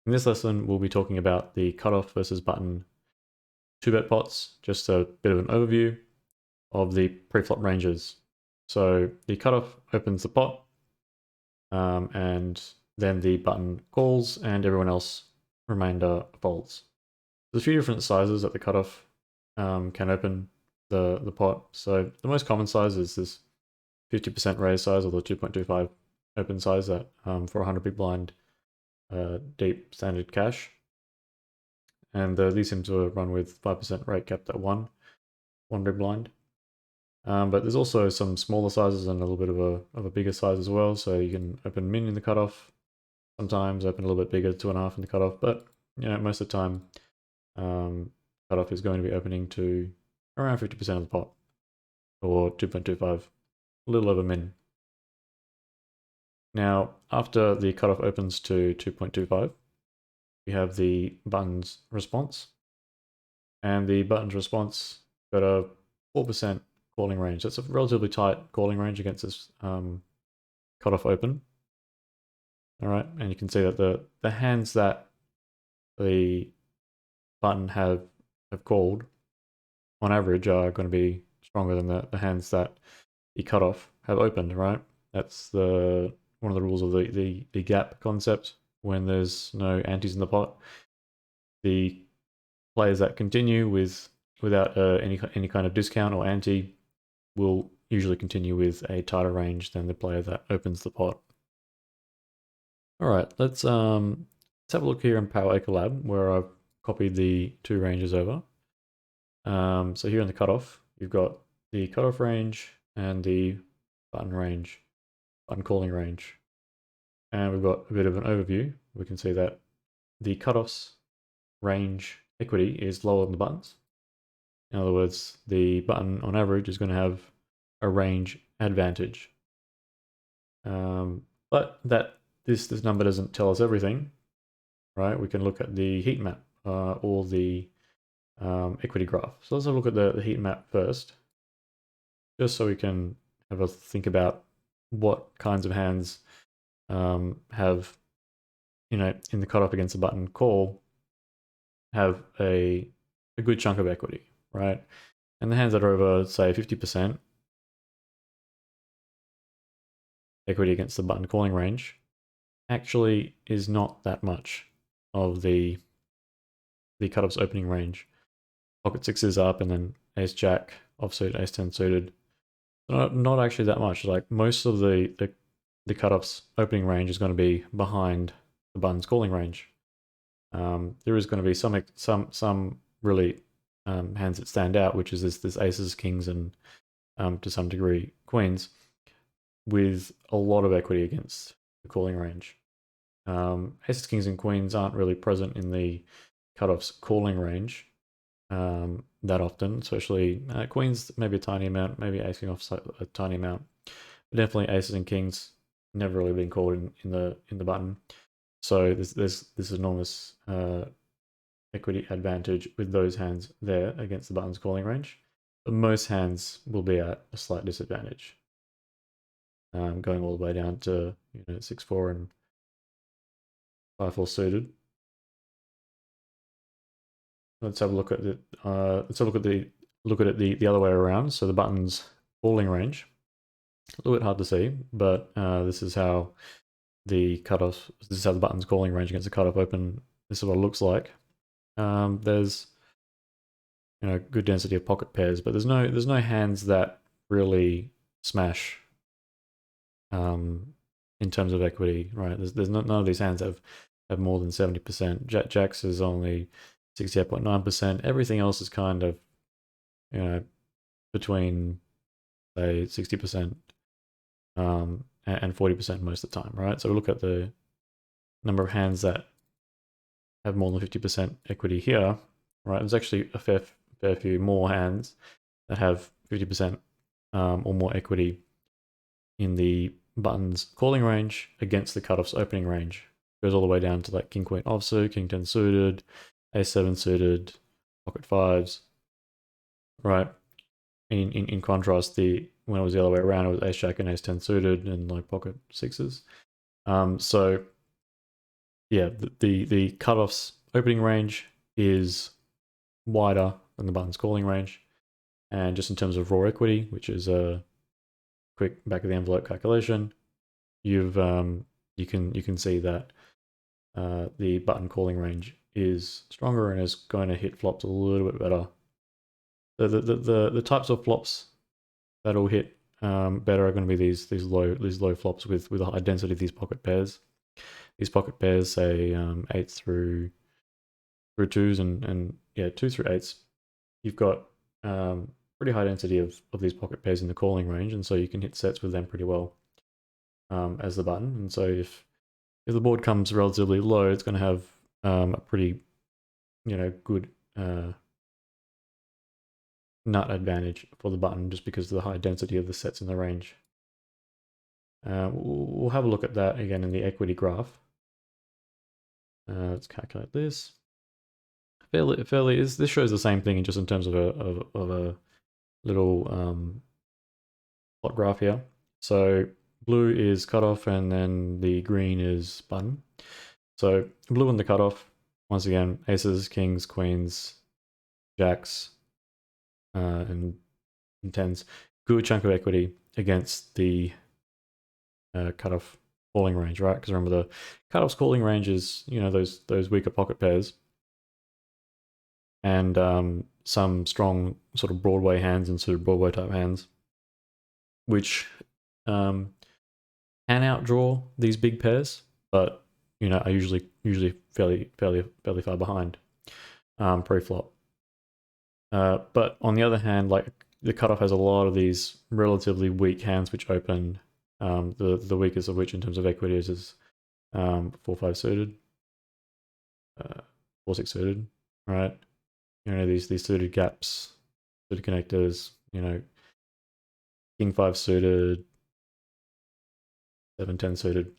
In this lesson, we'll be talking about the cutoff versus button 2-bet pots, just a bit of an overview of the preflop ranges. So the cutoff opens the pot, and then the button calls, and everyone else remainder folds. There's a few different sizes that the cutoff can open the pot. So the most common size is this 50% raise size, or the 2.25 open size that for 100 big blind deep standard cash. And these seem to run with 5% rate capped at one big blind. But there's also some smaller sizes and a little bit of a bigger size as well. So you can open min in the cutoff, sometimes open a little bit bigger, 2.5 in the cutoff. But most of the time, cutoff is going to be opening to around 50% of the pot, or 2.25, a little over min. Now, after the cutoff opens to 2.25, we have the button's response. And the button's response got a 4% calling range. That's a relatively tight calling range against this cutoff open. All right, and you can see that the hands that the button have called, on average, are going to be stronger than the hands that the cutoff have opened, right? That's one of the rules of the gap concept. When there's no antes in the pot, the players that continue without any kind of discount or ante will usually continue with a tighter range than the player that opens the pot. All right, let's have a look here in Power Acre Lab, where I've copied the two ranges over. So here in the cutoff, you've got the cutoff range and the button range, button calling range. And we've got a bit of an overview. We can see that the cutoff's range equity is lower than the buttons. In other words, the button on average is going to have a range advantage. But this number doesn't tell us everything, right? We can look at the heat map or the equity graph. So let's have a look at the heat map first, just so we can have a think about what kinds of hands have, in the cutoff against the button call, have a good chunk of equity, right? And the hands that are over, say, 50% equity against the button calling range actually is not that much of the cutoff's opening range. Pocket sixes up, and then ace jack offsuit, ace 10 suited. Not actually that much. Like, most of the cutoff's opening range is going to be behind the button's calling range. There is going to be some really hands that stand out, which is this aces, kings, and to some degree queens, with a lot of equity against the calling range. Aces, kings, and queens aren't really present in the cutoff's calling range that often, especially queens, maybe a tiny amount, maybe ace king off a tiny amount, but definitely aces and kings never really been called in the button. So there's this enormous equity advantage with those hands there against the button's calling range. But most hands will be at a slight disadvantage, going all the way down to 6-4 and 5-4 suited. Let's have a look at it. Let's look at it the other way around. So the button's calling range, a little bit hard to see, but this is how the cutoff. This is how the button's calling range against the cutoff open. This is what it looks like. There's good density of pocket pairs, but there's no hands that really smash in terms of equity, right? There's none of these hands have more than 70%. Jacks is only 68.9%. Everything else is kind of between, say, 60% and 40% most of the time, right? So we look at the number of hands that have more than 50% equity here, right? There's actually a fair few more hands that have 50% or more equity in the button's calling range against the cutoff's opening range. It goes all the way down to like king queen offsuit, king 10 suited, ace 7 suited, pocket fives, right? In contrast, when it was the other way around, it was ace jack and ace 10 suited and like pocket sixes. So yeah, the cutoff's opening range is wider than the button's calling range. And just in terms of raw equity, which is a quick back of the envelope calculation, you can see that the button calling range is stronger and is going to hit flops a little bit better. The types of flops that'll hit better are going to be these low flops with a high density of these pocket pairs. These pocket pairs, say 8s through 2s and yeah, 2s through 8s. You've got pretty high density of these pocket pairs in the calling range, and so you can hit sets with them pretty well as the button. And so if the board comes relatively low, it's going to have a pretty good nut advantage for the button just because of the high density of the sets in the range. We'll have a look at that again in the equity graph. Let's calculate this. This shows the same thing just in terms of a little plot graph here. So blue is cutoff and then the green is button. So blue on the cutoff, once again, aces, kings, queens, jacks, and tens. Good chunk of equity against the cutoff calling range, right? Because remember the cutoff's calling range is those weaker pocket pairs and some strong sort of Broadway hands and sort of Broadway type hands, which can outdraw these big pairs, but are usually fairly far behind pre-flop. But on the other hand, like the cutoff has a lot of these relatively weak hands which open. The weakest of which in terms of equities is 4-5 suited, 4-6 suited, right? These suited gaps, suited connectors, king 5 suited, 7-10 suited,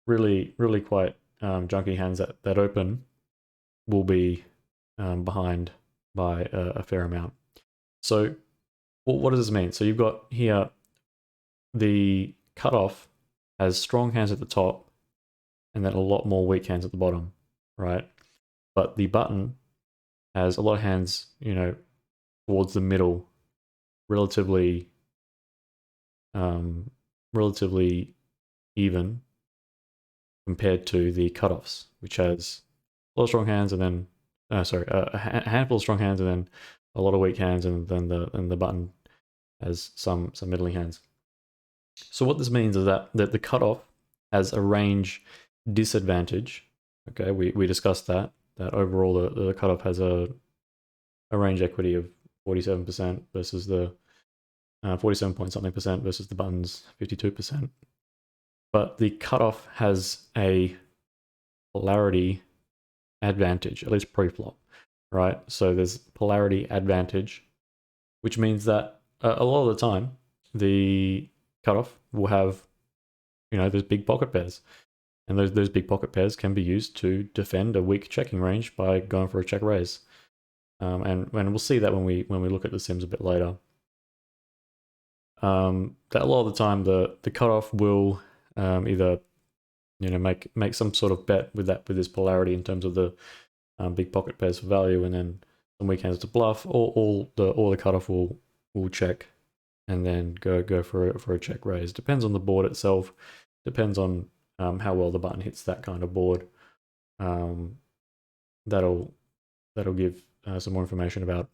really quite junky hands that open will be behind by a fair amount. So what does this mean? So you've got here the cutoff has strong hands at the top and then a lot more weak hands at the bottom, right? But the button has a lot of hands, towards the middle, relatively even compared to the cutoffs, which has a lot of strong hands and then a handful of strong hands and then a lot of weak hands, and then the button has some middling hands. So what this means is that the cutoff has a range disadvantage. Okay, we discussed that overall the cutoff has a range equity of 47% versus the 47 point something percent versus the button's 52%. But the cutoff has a polarity advantage, at least pre-flop, right? So there's polarity advantage, which means that a lot of the time the cutoff will have those big pocket pairs, and those big pocket pairs can be used to defend a weak checking range by going for a check raise, and we'll see that when we look at the sims a bit later. That a lot of the time the cutoff will either make some sort of bet with this polarity in terms of the big pocket pairs for value, and then some weak hands to bluff, or the cutoff will check and then go for a check raise. Depends on the board itself. Depends on how well the button hits that kind of board. That'll give some more information about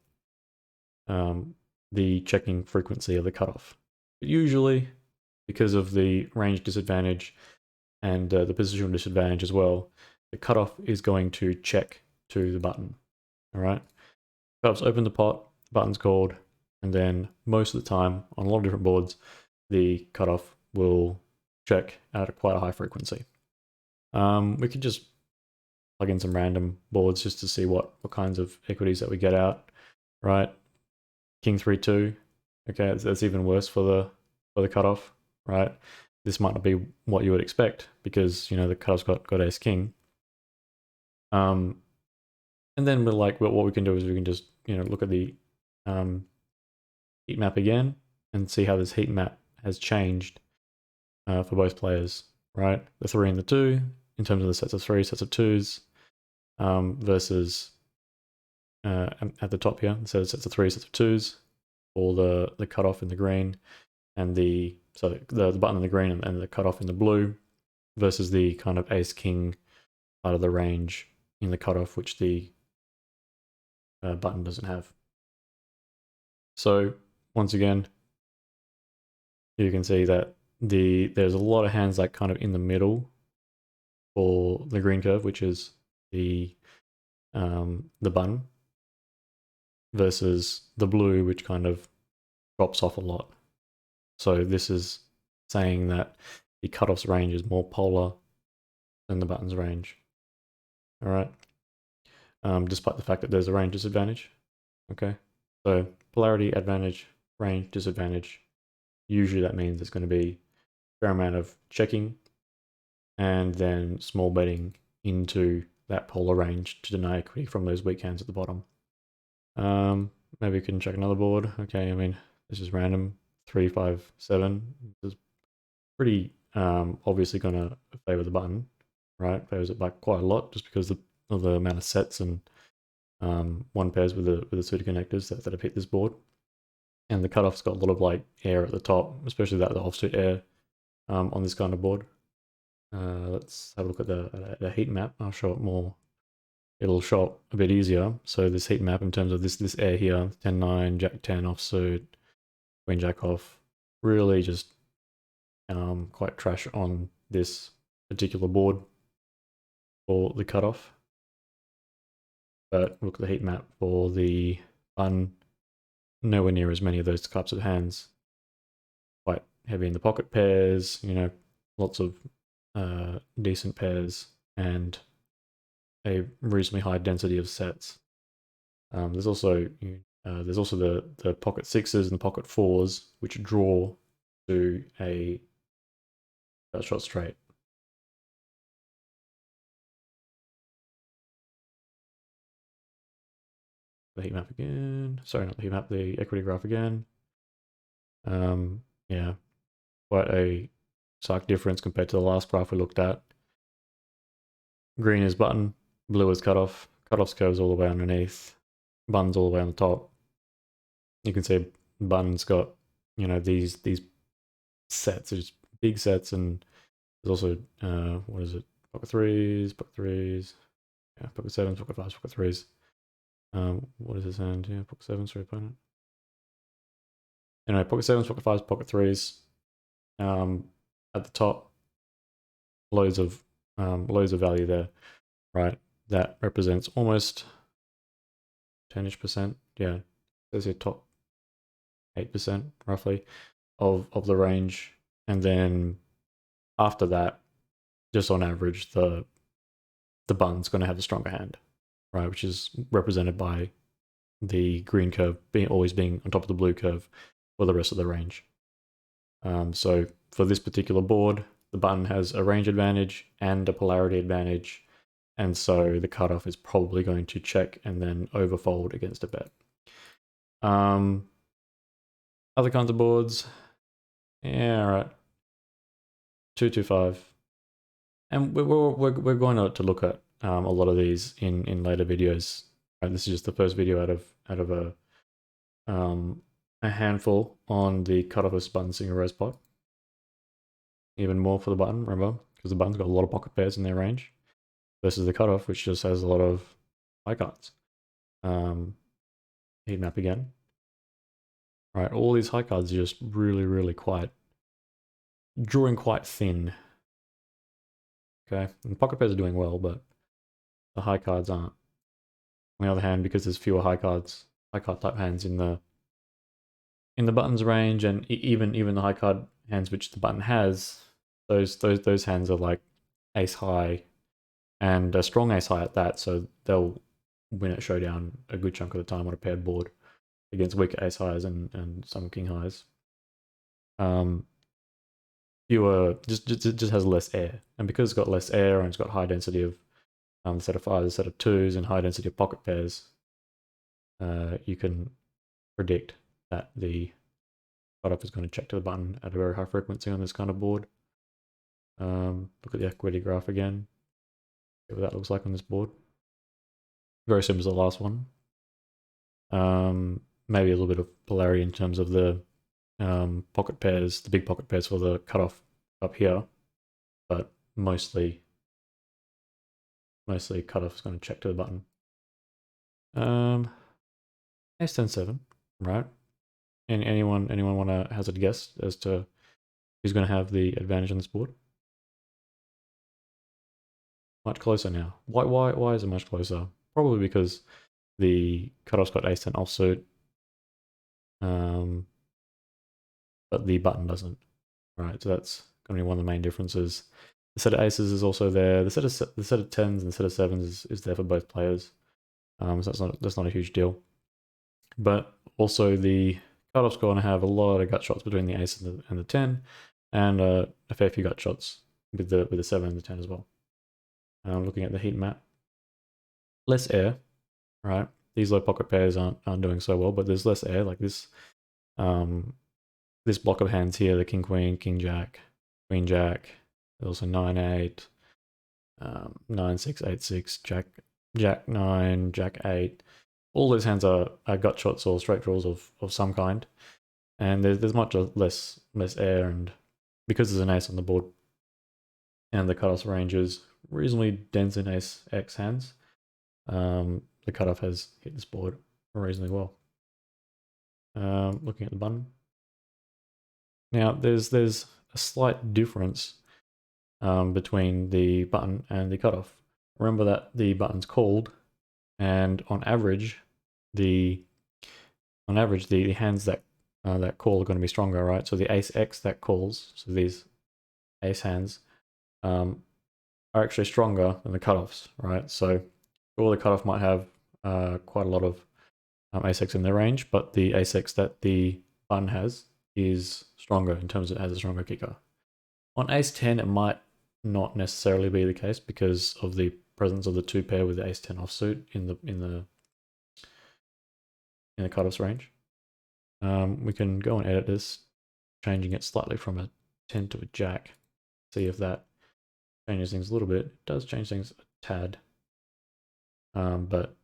the checking frequency of the cutoff. But usually, because of the range disadvantage and the positional disadvantage as well, the cutoff is going to check to the button. All right, cutoff's open the pot, button's called, and then most of the time on a lot of different boards, the cutoff will check at quite a high frequency. We could just plug in some random boards just to see what kinds of equities that we get out, right? King 3-2, okay, that's even worse for the cutoff, right? This might not be what you would expect because the cutoff's got ace king. And then what we can do is we can just look at the heat map again and see how this heat map has changed for both players, right? The 3 and the 2, in terms of the sets of 3, sets of 2s, versus at the top here, so sets of 3, sets of 2s, or the cutoff in the green, and the button in the green and the cutoff in the blue, versus the kind of ace king part of the range in the cutoff, which the button doesn't have. So once again, you can see that there's a lot of hands like kind of in the middle for the green curve, which is the button, versus the blue, which kind of drops off a lot. So this is saying that the cutoff's range is more polar than the button's range. All right. Despite the fact that there's a range disadvantage. Okay. So polarity, advantage, range, disadvantage. Usually that means it's going to be a fair amount of checking and then small betting into that polar range to deny equity from those weak hands at the bottom. Maybe we can check another board. Okay, I mean, this is random. 3, 5, 7. This is pretty obviously going to favor the button, right? Favors it by quite a lot just because of the amount of sets and one pairs with the suited connectors that have hit this board. And the cutoff's got a lot of like air at the top, especially the offsuit air on this kind of board. Let's have a look at the heat map. I'll show it more. It'll show up a bit easier. So this heat map in terms of this air here, 10-9, Jack 10 offsuit, Queen Jack off, really just quite trash on this particular board for the cutoff. But look at the heat map for the button, nowhere near as many of those types of hands. Quite heavy in the pocket pairs, you know, lots of decent pairs and a reasonably high density of sets. There's also the pocket 6s and the pocket 4s, which draw to a shot straight. The heat map again. Sorry, not the heat map, the equity graph again. Yeah, quite a stark difference compared to the last graph we looked at. Green is button, blue is cutoff. Cutoff's curves all the way underneath, button's all the way on the top. You can see button's got, you know, these sets, just big sets, and there's also what is it? Pocket 3s, yeah, pocket 7s, pocket 5s, pocket 3s. What is this hand? Yeah, pocket 7s for opponent. Anyway, pocket 7s, pocket 5s, pocket 3s. At the top, loads of value there, right? That represents almost 10-ish%. Yeah, there's your top 8% roughly of the range, and then after that, just on average, the button's going to have a stronger hand, right? Which is represented by the green curve always being on top of the blue curve for the rest of the range. So for this particular board, the button has a range advantage and a polarity advantage, and so the cutoff is probably going to check and then overfold against a bet. Other kinds of boards, yeah, all right. 2-2-5, and we're going to look at a lot of these in later videos. Right? This is just the first video out of a handful on the cutoff of button single rose pot. Even more for the button, remember, because the button's got a lot of pocket pairs in their range, versus the cutoff, which just has a lot of high cards. Heat map again. Right, all these high cards are just really quite drawing quite thin. Okay, and the pocket pairs are doing well, but the high cards aren't. On the other hand, because there's fewer high card type hands in the button's range, and even the high card hands which the button has, those hands are like ace high and a strong ace high at that, so they'll win at showdown a good chunk of the time on a paired board against weaker ace highs and some king highs. Fewer just has less air, and because it's got less air and it's got high density of a set of 5s, a set of 2s, and high density of pocket pairs, you can predict that the cutoff is going to check to the button at a very high frequency on this kind of board. Look at the equity graph again. See what that looks like on this board. Very similar to the last one. Maybe a little bit of polarity in terms of the pocket pairs, the big pocket pairs for the cutoff up here, but mostly cutoff is going to check to the button. Ace 10 7, right? And anyone want to hazard a guess as to who's going to have the advantage on this board? Much closer now. Why is it much closer? Probably because the cutoff's got ace 10 offsuit, but the button doesn't. Right, so that's going to be one of the main differences. The set of aces is also there. The set of tens and the set of sevens is there for both players. So that's not a huge deal. But also the cutoff's going to have a lot of gut shots between the ace and the 10, and a fair few gut shots with the 7 and the 10 as well. Looking at the heat map, less air, right? These low pocket pairs aren't doing so well, but there's less air. Like this, this block of hands here: the king queen, king jack, queen jack. There's also 9-8, 9-6, 8-6, jack 9, jack 8. All those hands are gut shots or straight draws of some kind, and there's much less air, and because there's an ace on the board, and the cutoff range is reasonably dense in ace X hands, the cutoff has hit this board reasonably well. Looking at the button. Now there's a slight difference between the button and the cutoff. Remember that the button's called, and on average the hands that call are going to be stronger, right? So the ace X that calls, so these ace hands, are actually stronger than the cutoffs, right? So all the cutoff might have quite a lot of ace X in their range, but the ace X that the button has is stronger in terms of it has a stronger kicker. On ace 10, it might not necessarily be the case because of the presence of the 2 pair with the ace 10 offsuit in the cutoff's range. We can go and edit this, changing it slightly from a 10 to a jack. See if that changes things a little bit. It does change things a tad. But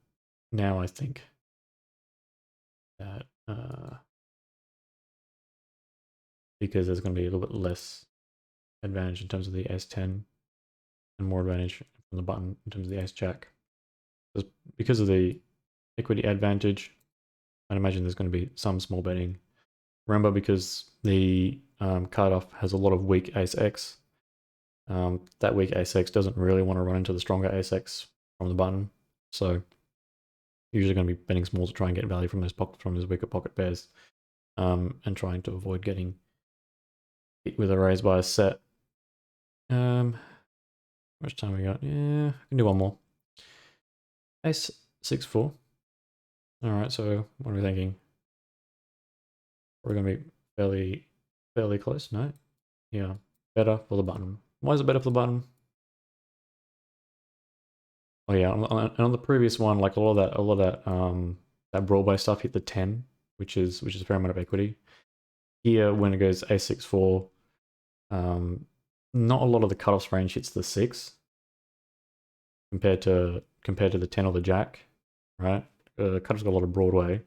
now I think that because there's going to be a little bit less advantage in terms of the ace 10 and more advantage from the button in terms of the ace jack. Because of the equity advantage, I'd imagine there's going to be some small betting. Remember, because the cutoff has a lot of weak ace X, that weak ace X doesn't really want to run into the stronger ace X from the button. So usually going to be betting small to try and get value from those weaker pocket pairs, and trying to avoid getting hit with a raise by a set. How much time we got? Yeah, I can do one more. Ace 6-4. Alright, so what are we thinking? We're going to be fairly close, no? Yeah, better for the button. Why is it better for the button? Oh yeah, on the previous one, like a lot of that Broadway stuff hit the 10, which is a fair amount of equity. Here, when it goes A6-4, not a lot of the cutoffs range hits the 6 compared to the 10 or the jack, right? Cutoff's got a lot of Broadway,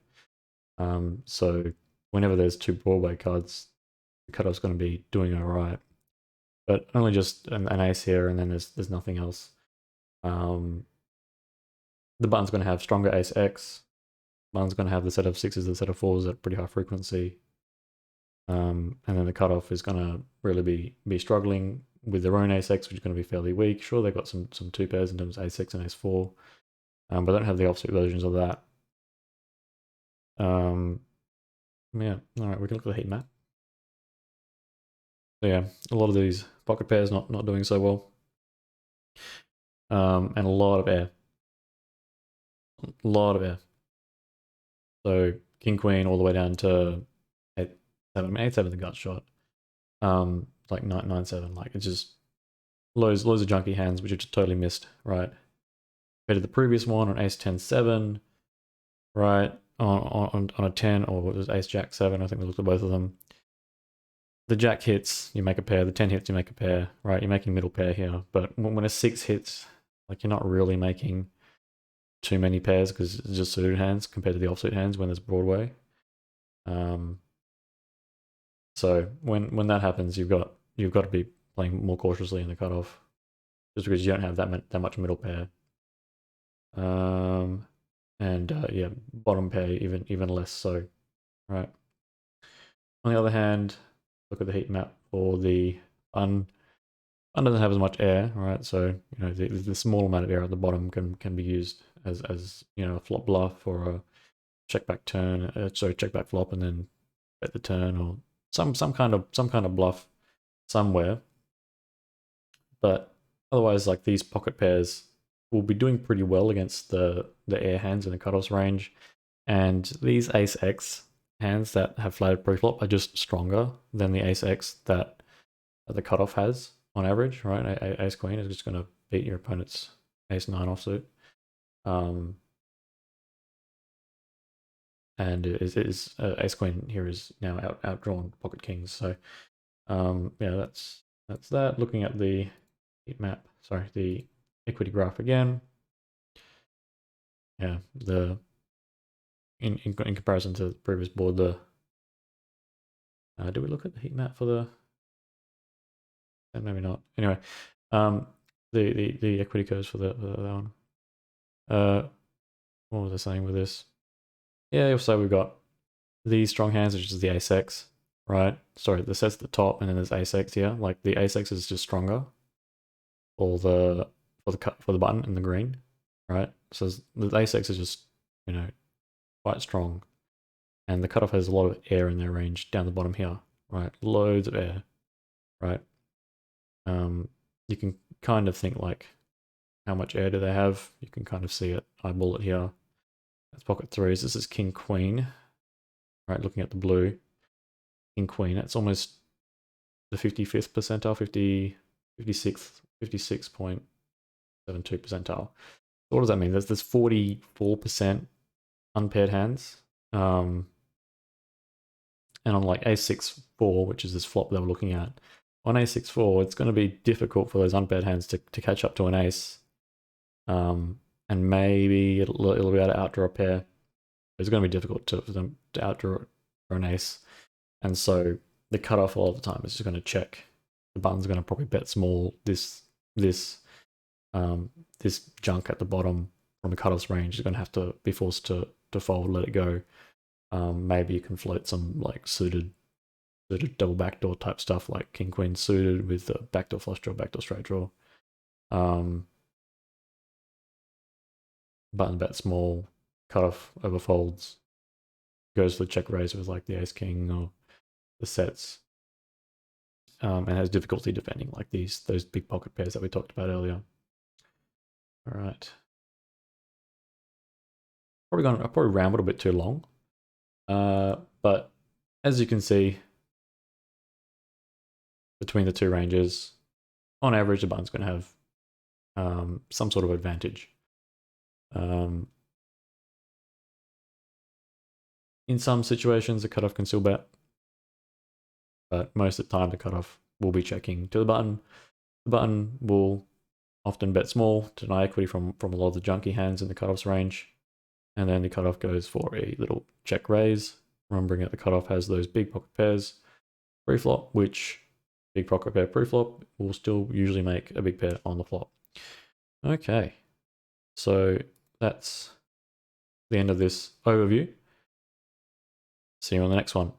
so whenever there's 2 Broadway cards, the cutoff's going to be doing alright. But only just an ace here, and then there's nothing else. The button's going to have stronger ace X. The button's going to have the set of 6s, the set of 4s at pretty high frequency. And then the cutoff is going to really be struggling with their own ace X, which is going to be fairly weak. Sure, they've got some 2 pairs in terms of ace 6 and ace 4, but don't have the offsuit versions of that. Yeah, alright, we can look at the heat map. So yeah, a lot of these pocket pairs not doing so well. And a lot of air. A lot of air. So king queen all the way down to 8-7. I mean, 8-7 the gut shot. Like 9-7. Like it's just loads of junky hands which are just totally missed, right? Compared to the previous one on ace 10-7, right? On a 10, or it was ace jack 7. I think we looked at both of them. The jack hits, you make a pair. The 10 hits, you make a pair, right? You're making middle pair here. But when a 6 hits, Like you're not really making too many pairs because it's just suited hands compared to the offsuit hands when there's Broadway. So when that happens, you've got to be playing more cautiously in the cutoff, just because you don't have that much middle pair. And yeah, bottom pair even less so, right? On the other hand, look at the heat map for the button. Button doesn't have as much air, right? So you know the small amount of air at the bottom can be used as you know a flop bluff or a check back turn, check back flop, and then bet the turn or some kind of bluff somewhere. But otherwise, like these pocket pairs will be doing pretty well against the air hands in the cutoffs range, and these ace x hands that have flatted preflop are just stronger than the ace x that the cutoff has on average, right? Ace queen is just going to beat your opponent's ace nine offsuit. And it is ace queen here is now outdrawn pocket kings. So yeah, that's that. Looking at the heat map, sorry, the equity graph again. Yeah, the in comparison to the previous board, the do we look at the heat map for the? Maybe not. Anyway, the equity curves for that one. What was I saying with this? Yeah, so we've got these strong hands, which is the ace x, right? Sorry, the set's at the top, and then there's ace x here. Like the ace x is just stronger for the button in the green, right? So the ace x is just quite strong, and the cutoff has a lot of air in their range down the bottom here, right? Loads of air, right? You can kind of think like, how much air do they have? You can kind of see it, eyeball it here. That's pocket threes. This is king queen, right? Looking at the blue, king queen. That's almost the 55th percentile, 56th, 56.72 percentile. What does that mean? There's 44% unpaired hands. And on like a6-4, which is this flop that we're looking at, on a6-4, it's going to be difficult for those unpaired hands to catch up to an ace. And maybe it'll be able to outdraw a pair. It's going to be difficult for them to outdraw for an ace. And so the cutoff all the time is just going to check. The button's going to probably bet small. This junk at the bottom from the cutoff's range is going to have to be forced to fold, let it go. Maybe you can float some like suited double backdoor type stuff like king queen suited with the backdoor flush draw, backdoor straight draw. Button bet small, cutoff overfolds, goes for the check raise with like the ace king or the sets, and has difficulty defending like those big pocket pairs that we talked about earlier. All right. I probably rambled a bit too long. But as you can see, between the two ranges, on average, the button's going to have some sort of advantage. In some situations, the cutoff can still bet, but most of the time, the cutoff will be checking to the button. The button will often bet small, deny equity from a lot of the junky hands in the cutoff's range, and then the cutoff goes for a little check raise, remembering that the cutoff has those big pocket pairs pre-flop, which big pocket pair pre-flop will still usually make a big pair on the flop. Okay, so that's the end of this overview. See you on the next one.